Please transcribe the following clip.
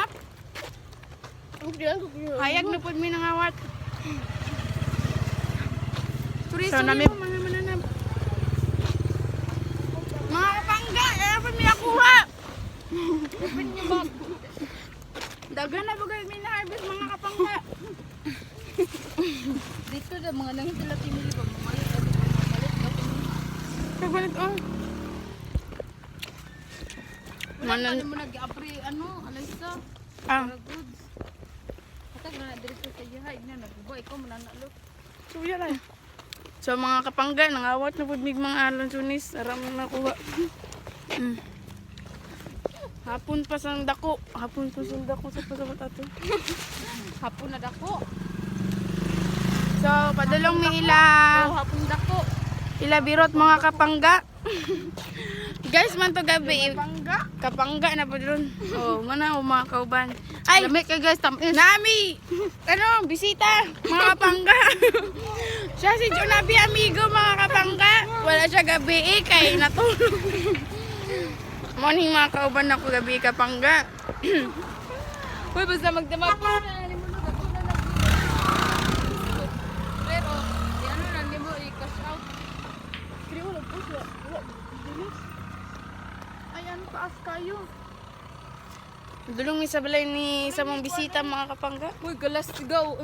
mananap. Hayag na po may nangawat. So, nami... Mga mananap. Mga kapangga, po may nakuha. Open niyo bag. Dagan na bagay may na-harvest mga kapangga. Dito na mga nangitila timili ba mamalit at Kabalit oh. Manan mo nag-apri alaysa. Ah. Para goods. Katag na dito sa yahay na nagbuhay ko mananalo. So yan ay. So mga kapangga, nangawat na pud mig mga alon sunis, aram na nakuha. Hapon pa sang dako, sa pasabot ato. Hapon na dako. So padulong mi ila Hapon dako. ila birot mga kapangga. Guys, man to gabi. Kapangga na po dron. Oh, mana o mga kauban. Ay, Lami kay guys tamis. Nami! Ano, bisita, mga kapangga. Siya si Jonabi amigo, mga kapangga. Wala siya gabi kay natulog. Morning mga kauban ako gabi kapangga. Uy, basta magdamag pa na mo na dako na lang. Pero, ano na nimo i-cash out. Kaya wala po siya. Bilis. Ay, ano taas kayo? Dulong isa balay ni sa mga bisita mga kapangga. Uy, galas sigaw.